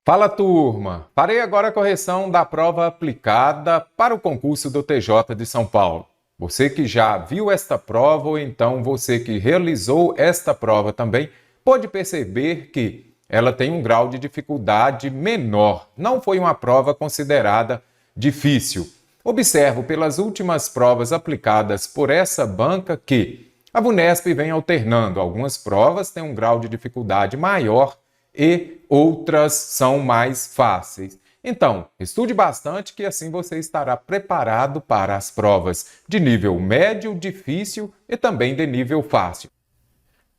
Fala, turma! Farei agora a correção da prova aplicada para o concurso do TJ de São Paulo. Você que já viu esta prova ou então você que realizou esta prova também, pode perceber que ela tem um grau de dificuldade menor. Não foi uma prova considerada difícil. Observo pelas últimas provas aplicadas por essa banca que a VUNESP vem alternando. Algumas provas têm um grau de dificuldade maior e outras são mais fáceis. Então, estude bastante que assim você estará preparado para as provas de nível médio, difícil e também de nível fácil.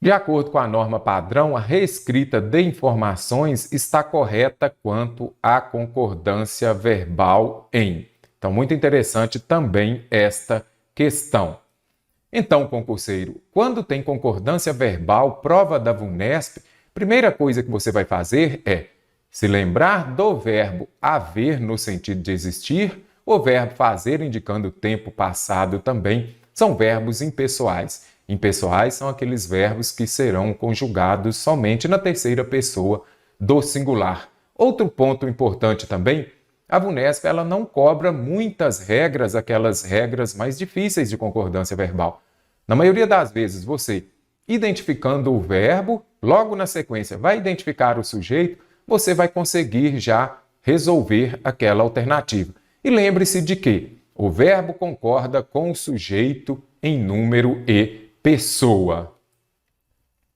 De acordo com a norma padrão, a reescrita de informações está correta quanto à concordância verbal em. Então, muito interessante também esta questão. Então, concurseiro, quando tem concordância verbal, prova da VUNESP, primeira coisa que você vai fazer é se lembrar do verbo haver no sentido de existir, o verbo fazer indicando o tempo passado também, são verbos impessoais. Impessoais são aqueles verbos que serão conjugados somente na terceira pessoa do singular. Outro ponto importante também, a VUNESP ela não cobra muitas regras, aquelas regras mais difíceis de concordância verbal. Na maioria das vezes, você identificando o verbo, logo na sequência vai identificar o sujeito, você vai conseguir já resolver aquela alternativa. E lembre-se de que o verbo concorda com o sujeito em número e pessoa.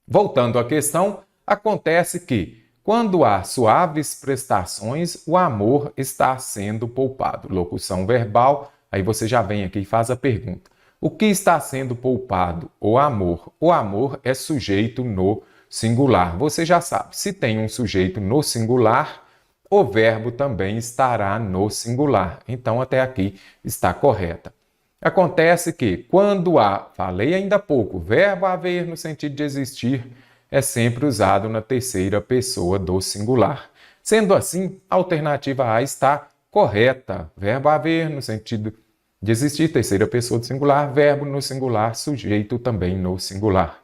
Voltando à questão, acontece que, quando há suaves prestações, o amor está sendo poupado. Locução verbal, aí você já vem aqui e faz a pergunta. O que está sendo poupado? O amor. O amor é sujeito no singular. Você já sabe, se tem um sujeito no singular, o verbo também estará no singular. Então, até aqui está correta. Acontece que, quando há, falei ainda há pouco, verbo haver no sentido de existir, é sempre usado na terceira pessoa do singular. Sendo assim, a alternativa A está correta. Verbo haver no sentido de existir, terceira pessoa do singular, verbo no singular, sujeito também no singular.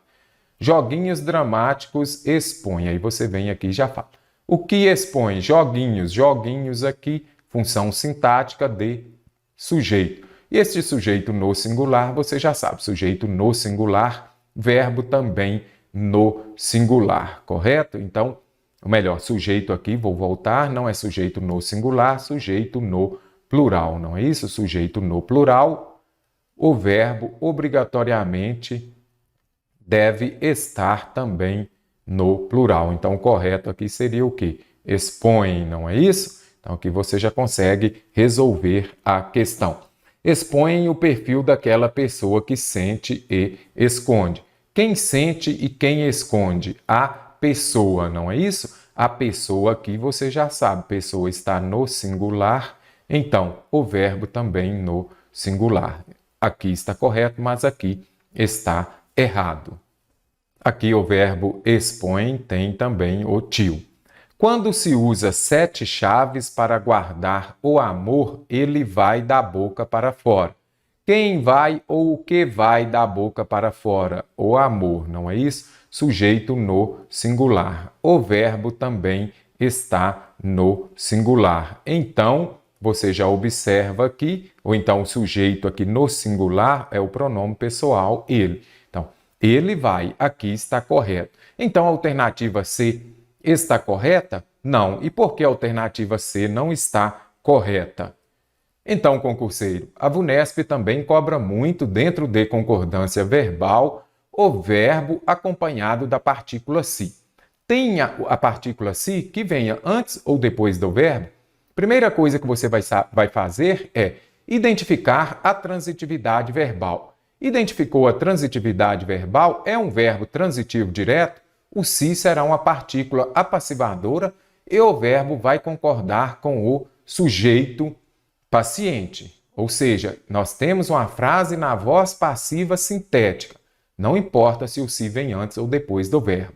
Joguinhos dramáticos expõe. Aí você vem aqui e já fala. O que expõe? Joguinhos. Joguinhos aqui, função sintática de sujeito. E este sujeito no singular, você já sabe, sujeito no singular, verbo também no singular, correto? Então, o melhor, sujeito aqui, vou voltar, não é sujeito no singular, sujeito no plural, não é isso? Sujeito no plural, o verbo obrigatoriamente deve estar também no plural. Então, o correto aqui seria o quê? Expõe, não é isso? Então, aqui você já consegue resolver a questão. Expõe o perfil daquela pessoa que sente e esconde. Quem sente e quem esconde? A pessoa, não é isso? A pessoa aqui você já sabe, pessoa está no singular, então o verbo também no singular. Aqui está correto, mas aqui está errado. Aqui o verbo expõe tem também o tio. Quando se usa 7 chaves para guardar o amor, ele vai da boca para fora. Quem vai ou o que vai da boca para fora? O amor, não é isso? Sujeito no singular. O verbo também está no singular. Então, você já observa aqui, ou então o sujeito aqui no singular é o pronome pessoal, ele. Então, ele vai, aqui está correto. Então, a alternativa C está correta? Não. E por que a alternativa C não está correta? Então, concurseiro, a VUNESP também cobra muito dentro de concordância verbal o verbo acompanhado da partícula se. Tenha a partícula se que venha antes ou depois do verbo. Primeira coisa que você vai fazer é identificar a transitividade verbal. Identificou a transitividade verbal? É um verbo transitivo direto? O se será uma partícula apassivadora e o verbo vai concordar com o sujeito paciente. Ou seja, nós temos uma frase na voz passiva sintética. Não importa se o se vem antes ou depois do verbo.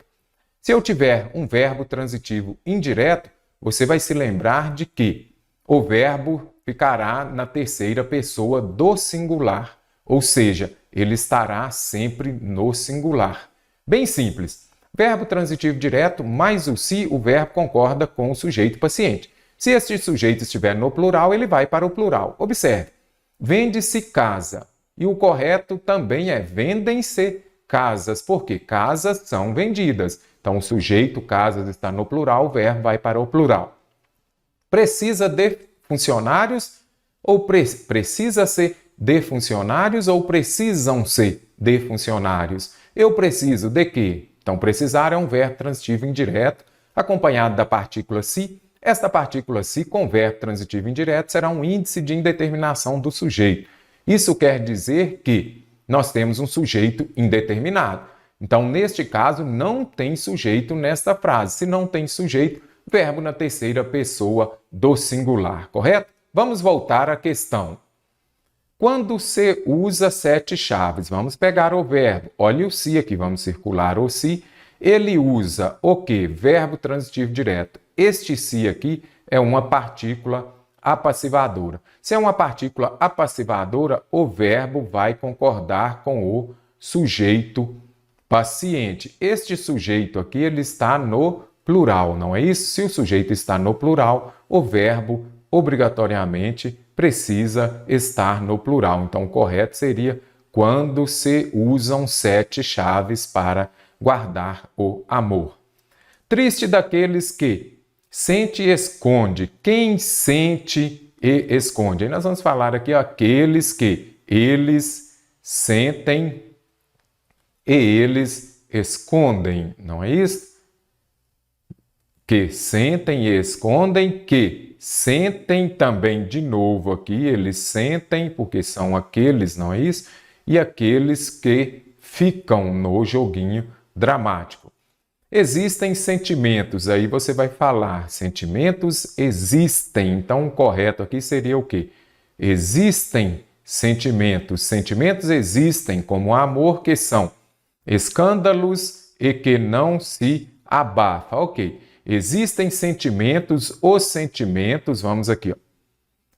Se eu tiver um verbo transitivo indireto, você vai se lembrar de que o verbo ficará na terceira pessoa do singular. Ou seja, ele estará sempre no singular. Bem simples. Verbo transitivo direto mais o se, o verbo concorda com o sujeito paciente. Se este sujeito estiver no plural, ele vai para o plural. Observe, vende-se casa. E o correto também é vendem-se casas, porque casas são vendidas. Então, o sujeito casas está no plural, o verbo vai para o plural. Precisa de funcionários ou precisa ser de funcionários ou precisam ser de funcionários? Eu preciso de quê? Então, precisar é um verbo transitivo indireto, acompanhado da partícula se. Esta partícula se com verbo transitivo indireto será um índice de indeterminação do sujeito. Isso quer dizer que nós temos um sujeito indeterminado. Então, neste caso, não tem sujeito nesta frase. Se não tem sujeito, verbo na terceira pessoa do singular, correto? Vamos voltar à questão. Quando se usa 7 chaves, vamos pegar o verbo. Olha o se aqui, vamos circular o se. Ele usa o quê? Verbo transitivo direto. Este se aqui é uma partícula apassivadora. Se é uma partícula apassivadora, o verbo vai concordar com o sujeito paciente. Este sujeito aqui, ele está no plural, não é isso? Se o sujeito está no plural, o verbo obrigatoriamente precisa estar no plural. Então, o correto seria quando se usam 7 chaves para guardar o amor. Triste daqueles que sente e esconde. Quem sente e esconde? Aí nós vamos falar aqui aqueles que eles sentem e eles escondem, não é isso? Que sentem e escondem, que sentem também de novo aqui, eles sentem porque são aqueles, não é isso? E aqueles que ficam no joguinho dramático. Existem sentimentos, aí você vai falar, sentimentos existem, então o correto aqui seria o quê? Existem sentimentos, sentimentos existem como amor que são escândalos e que não se abafa, ok. Existem sentimentos, os sentimentos, vamos aqui, ó,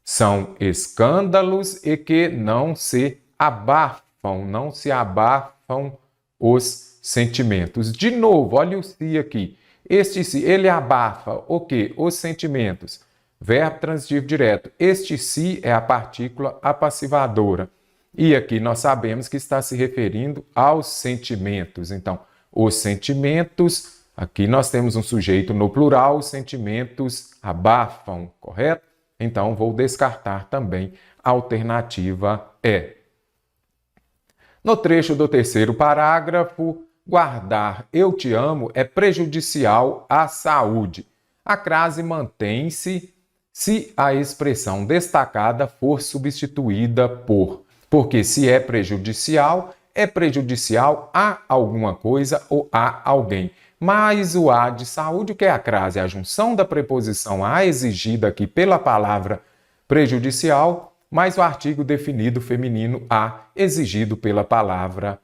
são escândalos e que não se abafam os sentimentos. De novo, olha o se aqui. Este se, ele abafa o quê? Os sentimentos. Verbo transitivo direto. Este se é a partícula apassivadora. E aqui nós sabemos que está se referindo aos sentimentos. Então, os sentimentos, aqui nós temos um sujeito no plural, os sentimentos abafam, correto? Então, vou descartar também a alternativa E. No trecho do terceiro parágrafo, guardar eu te amo é prejudicial à saúde. A crase mantém-se se a expressão destacada for substituída por. Porque se é prejudicial a alguma coisa ou a alguém. Mas o a de saúde, o que é a crase? A junção da preposição a exigida aqui pela palavra prejudicial, mais o artigo definido feminino a exigido pela palavra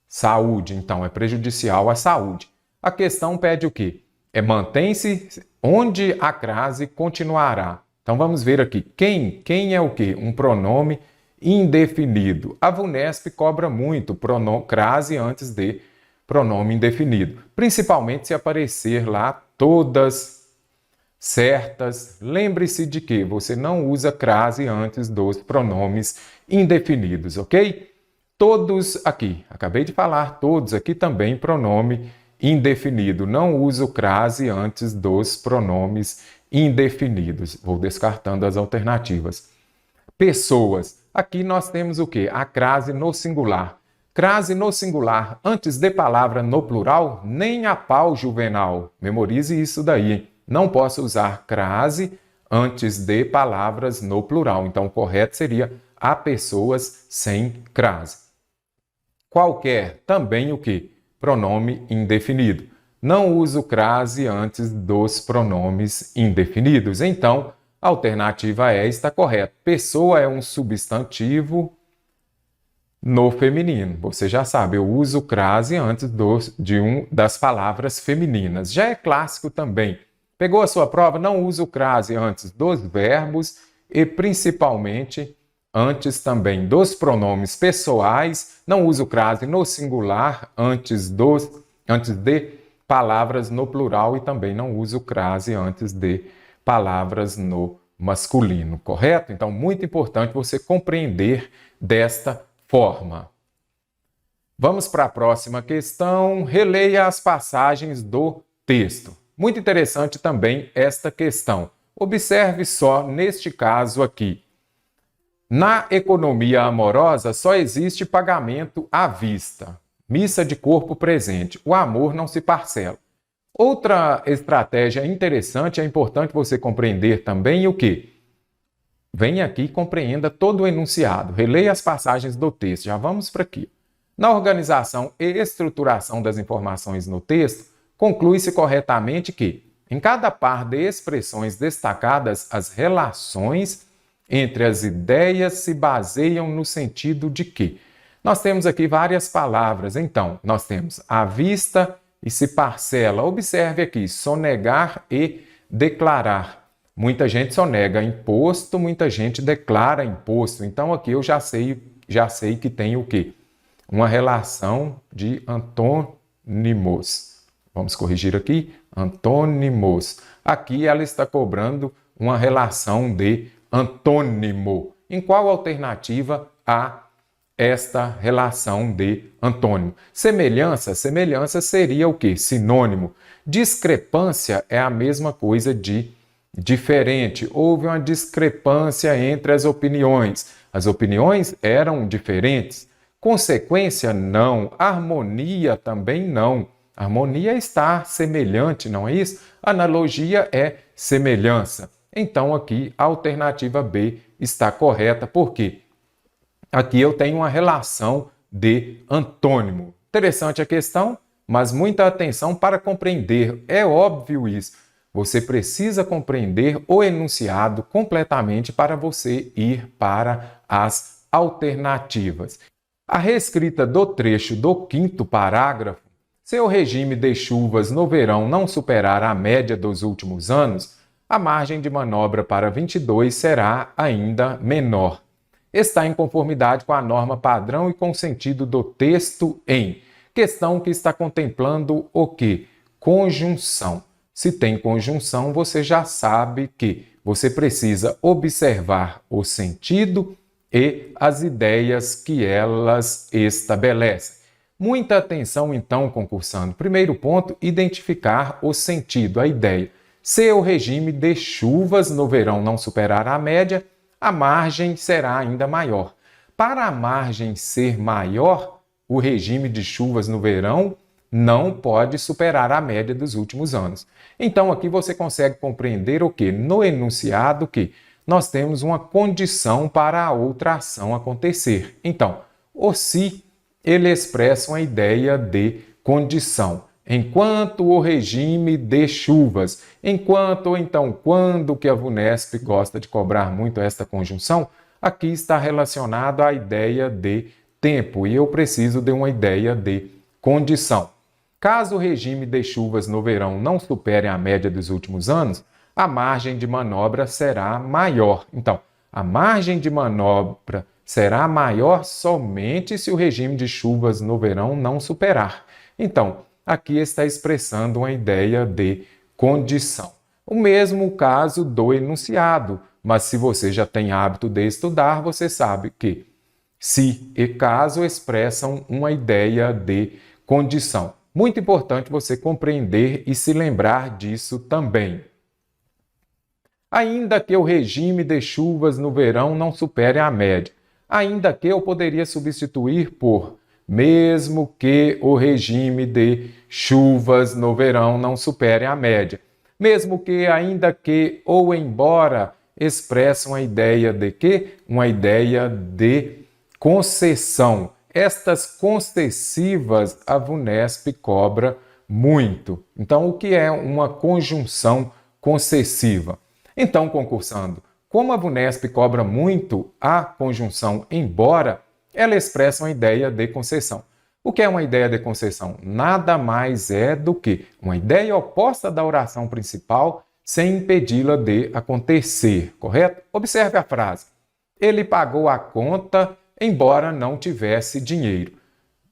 saúde. Então, é prejudicial à saúde. A questão pede o quê? É mantém-se onde a crase continuará. Então, vamos ver aqui. Quem? Quem é o quê? Um pronome indefinido. A VUNESP cobra muito crase antes de pronome indefinido. Principalmente se aparecer lá todas certas. Lembre-se de que você não usa crase antes dos pronomes indefinidos, ok? Todos aqui, acabei de falar, todos aqui também pronome indefinido. Não uso crase antes dos pronomes indefinidos. Vou descartando as alternativas. Pessoas. Aqui nós temos o quê? A crase no singular. Crase no singular antes de palavra no plural, nem a pau, Juvenal. Memorize isso daí, hein? Não posso usar crase antes de palavras no plural. Então, o correto seria a pessoas sem crase. Qualquer, também o quê? Pronome indefinido. Não uso crase antes dos pronomes indefinidos. Então, a alternativa E está correta. Pessoa é um substantivo no feminino. Você já sabe, eu uso crase antes das palavras femininas. Já é clássico também. Pegou a sua prova? Não uso crase antes dos verbos e principalmente antes também dos pronomes pessoais. Não uso crase no singular antes de palavras no plural e também não uso crase antes de palavras no masculino, correto? Então, muito importante você compreender desta forma. Vamos para a próxima questão. Releia as passagens do texto. Muito interessante também esta questão. Observe só neste caso aqui. Na economia amorosa só existe pagamento à vista. Missa de corpo presente. O amor não se parcela. Outra estratégia interessante, é importante você compreender também o quê? Venha aqui e compreenda todo o enunciado. Releia as passagens do texto. Já vamos para aqui. Na organização e estruturação das informações no texto, conclui-se corretamente que, em cada par de expressões destacadas, as relações entre as ideias se baseiam no sentido de que. Nós temos aqui várias palavras. Então, nós temos à vista e se parcela. Observe aqui, sonegar e declarar. Muita gente sonega imposto, muita gente declara imposto. Então, aqui eu já sei que tem o quê? Uma relação de antônimos. Vamos corrigir aqui? Antônimos. Aqui ela está cobrando uma relação de antônimo. Em qual alternativa há esta relação de antônimo? Semelhança. Semelhança seria o quê? Sinônimo. Discrepância é a mesma coisa de diferente. Houve uma discrepância entre as opiniões. As opiniões eram diferentes. Consequência, não. Harmonia, também não. Harmonia é estar semelhante, não é isso? Analogia é semelhança. Então, aqui, a alternativa B está correta. Por quê? Aqui eu tenho uma relação de antônimo. Interessante a questão, mas muita atenção para compreender. É óbvio isso. Você precisa compreender o enunciado completamente para você ir para as alternativas. A reescrita do trecho do 5º parágrafo, se o regime de chuvas no verão não superar a média dos últimos anos, a margem de manobra para 22 será ainda menor. Está em conformidade com a norma padrão e com o sentido do texto em questão que está contemplando o quê? Conjunção. Se tem conjunção, você já sabe que você precisa observar o sentido e as ideias que elas estabelecem. Muita atenção, então, concursando. Primeiro ponto, identificar o sentido, a ideia. Se o regime de chuvas no verão não superar a média, a margem será ainda maior. Para a margem ser maior, o regime de chuvas no verão não pode superar a média dos últimos anos. Então, aqui você consegue compreender o que? No enunciado que nós temos uma condição para a outra ação acontecer. Então, o se, ele expressa uma ideia de condição. Enquanto o regime de chuvas, enquanto ou então quando que a VUNESP gosta de cobrar muito esta conjunção, aqui está relacionado à ideia de tempo e eu preciso de uma ideia de condição. Caso o regime de chuvas no verão não supere a média dos últimos anos, a margem de manobra será maior. Então, a margem de manobra será maior somente se o regime de chuvas no verão não superar. Então, aqui está expressando uma ideia de condição. O mesmo caso do enunciado, mas se você já tem hábito de estudar, você sabe que se e caso expressam uma ideia de condição. Muito importante você compreender e se lembrar disso também. Ainda que o regime de chuvas no verão não supere a média, ainda que eu poderia substituir por mesmo que o regime de chuvas no verão não supere a média, mesmo que, ainda que ou embora expressam a ideia de quê? Uma ideia de concessão. Estas concessivas a VUNESP cobra muito. Então, o que é uma conjunção concessiva? Então, concursando, como a VUNESP cobra muito a conjunção embora, ela expressa uma ideia de concessão. O que é uma ideia de concessão? Nada mais é do que uma ideia oposta da oração principal sem impedi-la de acontecer, correto? Observe a frase. Ele pagou a conta embora não tivesse dinheiro.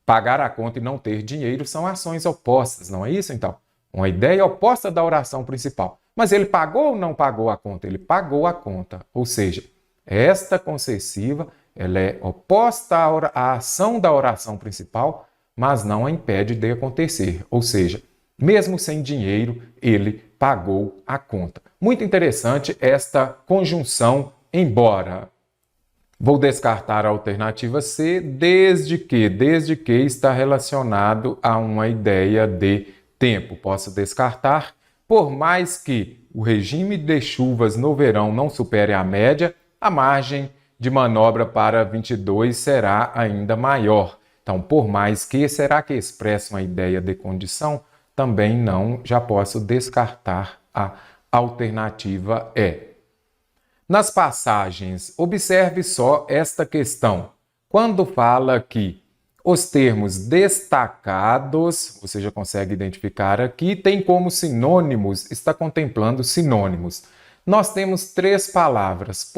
Pagar a conta e não ter dinheiro são ações opostas, não é isso então? uma ideia oposta da oração principal. Mas ele pagou ou não pagou a conta? Ele pagou a conta. Ou seja, esta concessiva ela é oposta à ação da oração principal, mas não a impede de acontecer. Ou seja, mesmo sem dinheiro, ele pagou a conta. Muito interessante esta conjunção embora. Vou descartar a alternativa C, desde que está relacionado a uma ideia de tempo. Posso descartar, por mais que o regime de chuvas no verão não supere a média, a margem de manobra para 22 será ainda maior. Então, por mais que, será que expressa uma ideia de condição? Também não, já posso descartar a alternativa E. Nas passagens, observe só esta questão. Quando fala que os termos destacados, você já consegue identificar aqui, tem como sinônimos, está contemplando sinônimos. Nós temos 3 palavras,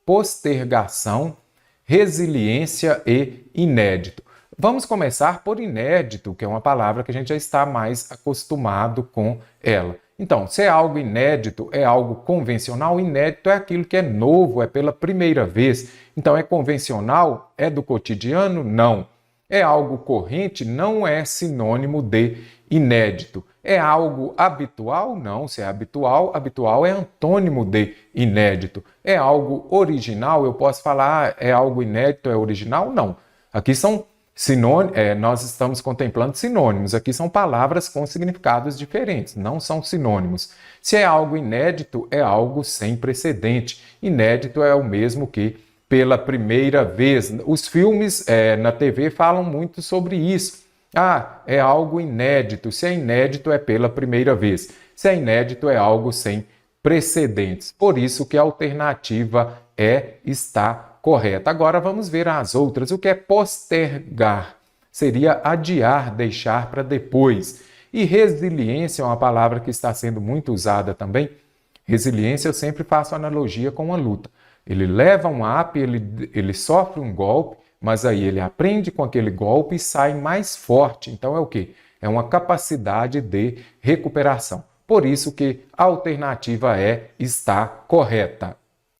postergação, resiliência e inédito. Vamos começar por inédito, que é uma palavra que a gente já está mais acostumado com ela. Então, se é algo inédito, é algo convencional, inédito é aquilo que é novo, é pela primeira vez. Então, é convencional? É do cotidiano? Não. É algo corrente? Não é sinônimo de inédito. É algo habitual? Não. Se é habitual, habitual é antônimo de inédito. É algo original? Eu posso falar, é algo inédito, é original? Não. Aqui são nós estamos contemplando sinônimos. Aqui são palavras com significados diferentes, não são sinônimos. Se é algo inédito, é algo sem precedente. Inédito é o mesmo que pela primeira vez. Os filmes na TV falam muito sobre isso. Ah, é algo inédito. Se é inédito, é pela primeira vez. Se é inédito, é algo sem precedentes. Por isso que a alternativa está correta. Agora vamos ver as outras. O que é postergar? Seria adiar, deixar para depois. E resiliência é uma palavra que está sendo muito usada também. Resiliência eu sempre faço analogia com uma luta. Ele leva um up, ele sofre um golpe, mas aí ele aprende com aquele golpe e sai mais forte. Então é o quê? É uma capacidade de recuperação. Por isso que a alternativa está correta.